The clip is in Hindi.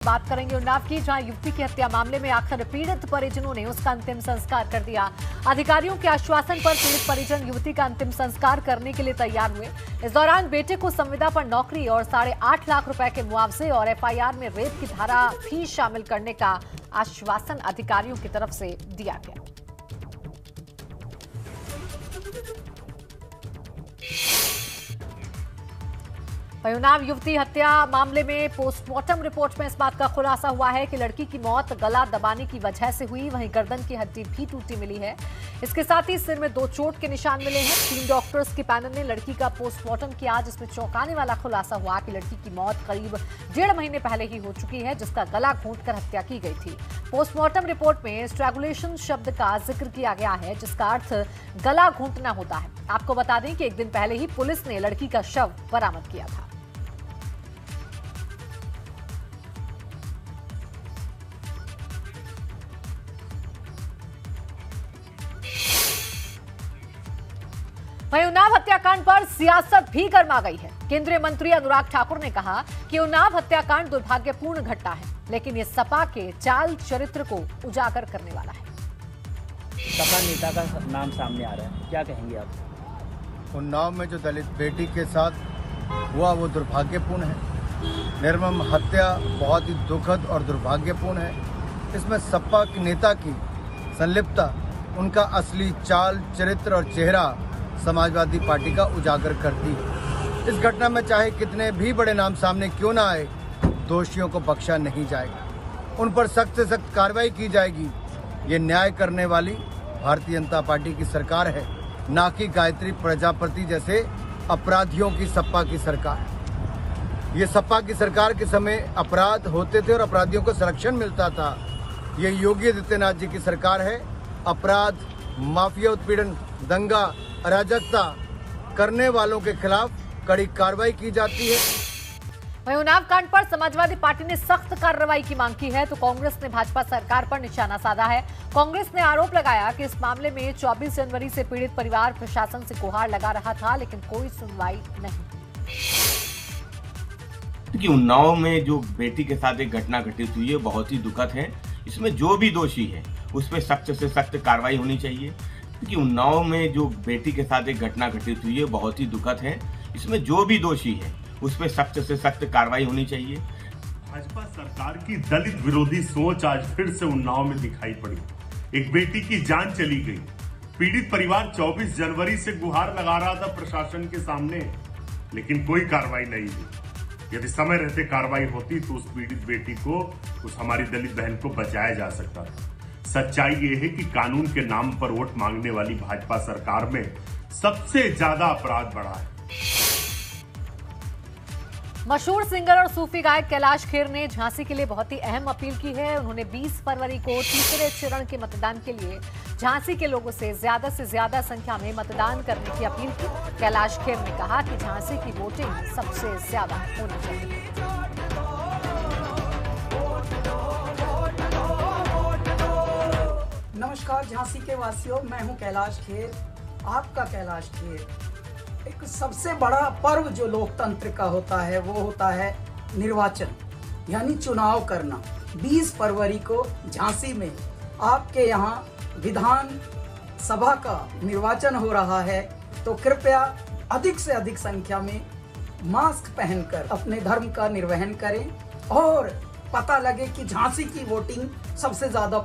बात करेंगे उन्नाव की, जहां युवती की हत्या मामले में आखिर पीड़ित परिजनों ने उसका अंतिम संस्कार कर दिया। अधिकारियों के आश्वासन पर पीड़ित परिजन युवती का अंतिम संस्कार करने के लिए तैयार हुए। इस दौरान बेटे को संविदा पर नौकरी और 8.5 लाख रुपए के मुआवजे और एफआईआर में रेप की धारा भी शामिल करने का आश्वासन अधिकारियों की तरफ से दिया गया। उन्नाव युवती हत्या मामले में पोस्टमार्टम रिपोर्ट में इस बात का खुलासा हुआ है कि लड़की की मौत गला दबाने की वजह से हुई। वहीं गर्दन की हड्डी भी टूटी मिली है। इसके साथ ही सिर में 2 चोट के निशान मिले हैं। 3 डॉक्टर्स के पैनल ने लड़की का पोस्टमार्टम किया, जिसमें चौंकाने वाला खुलासा हुआ कि लड़की की मौत करीब 1.5 महीने पहले ही हो चुकी है, जिसका गला घोंटकर हत्या की गई थी। पोस्टमार्टम रिपोर्ट में स्ट्रैंगुलेशन शब्द का जिक्र किया गया है, जिसका अर्थ गला घोंटना होता है। आपको बता दें कि 1 दिन पहले ही पुलिस ने लड़की का शव बरामद किया था। वहीं उन्नाव हत्याकांड पर सियासत भी गर्मा गई है। केंद्रीय मंत्री अनुराग ठाकुर ने कहा कि उन्नाव हत्याकांड दुर्भाग्यपूर्ण घटना है, लेकिन ये सपा के चाल चरित्र को उजागर करने वाला है। सपा नेता का नाम सामने आ रहा है, क्या कहेंगे आप? उन्नाव में जो दलित बेटी के साथ हुआ वो दुर्भाग्यपूर्ण है। निर्मम हत्या बहुत ही दुखद और दुर्भाग्यपूर्ण है। इसमें सपा के नेता की संलिप्तता उनका असली चाल चरित्र और चेहरा समाजवादी पार्टी का उजागर करती है। इस घटना में चाहे कितने भी बड़े नाम सामने क्यों ना आए, दोषियों को बख्शा नहीं जाएगा। उन पर सख्त से सख्त कार्रवाई की जाएगी। ये न्याय करने वाली भारतीय जनता पार्टी की सरकार है, ना कि गायत्री प्रजापति जैसे अपराधियों की सपा की सरकार। ये सपा की सरकार के समय अपराध होते थे और अपराधियों को संरक्षण मिलता था। ये योगी आदित्यनाथ जी की सरकार है। अपराध, माफिया उत्पीड़न, दंगा, अराजकता करने वालों के खिलाफ कड़ी कार्रवाई की जाती है। वहीं उन्नाव कांड पर समाजवादी पार्टी ने सख्त कार्रवाई की मांग की है, तो कांग्रेस ने भाजपा सरकार पर निशाना साधा है। कांग्रेस ने आरोप लगाया कि इस मामले में 24 जनवरी से पीड़ित परिवार प्रशासन से गुहार लगा रहा था, लेकिन कोई सुनवाई नहीं। कि उन्नाव में जो बेटी के साथ एक घटना घटित हुई है बहुत ही दुखद है। इसमें जो भी दोषी है उस पर सख्त से सख्त कार्रवाई होनी चाहिए। कि उन्नाव में जो बेटी के साथ एक घटना घटित हुई है बहुत ही दुखद है। इसमें जो भी दोषी है उस पर सख्त से सख्त कार्रवाई होनी चाहिए। भाजपा सरकार की दलित विरोधी सोच आज फिर से उन्नाव में दिखाई पड़ी। एक बेटी की जान चली गई। पीड़ित परिवार 24 जनवरी से गुहार लगा रहा था प्रशासन के सामने, लेकिन कोई कार्रवाई नहीं हुई। यदि समय रहते कार्रवाई होती तो उस पीड़ित बेटी को, उस हमारी दलित बहन को बचाया जा सकता था। सच्चाई ये है कि कानून के नाम पर वोट मांगने वाली भाजपा सरकार में सबसे ज्यादा अपराध बढ़ा है। मशहूर सिंगर और सूफी गायक कैलाश खेर ने झांसी के लिए बहुत ही अहम अपील की है। उन्होंने 20 फरवरी को तीसरे चरण के मतदान के लिए झांसी के लोगों से ज्यादा संख्या में मतदान करने की अपील की। कैलाश खेर ने कहा कि झांसी की वोटिंग सबसे ज्यादा होनी चाहिए। नमस्कार झांसी के वासियों, मैं हूं कैलाश खेर, आपका कैलाश खेर। एक सबसे बड़ा पर्व जो लोकतंत्र का होता है वो होता है निर्वाचन, यानी चुनाव करना। 20 फरवरी को झांसी में आपके यहाँ विधान सभा का निर्वाचन हो रहा है, तो कृपया अधिक से अधिक संख्या में मास्क पहनकर अपने धर्म का निर्वहन करें और पता लगे कि झांसी की वोटिंग सबसे ज्यादा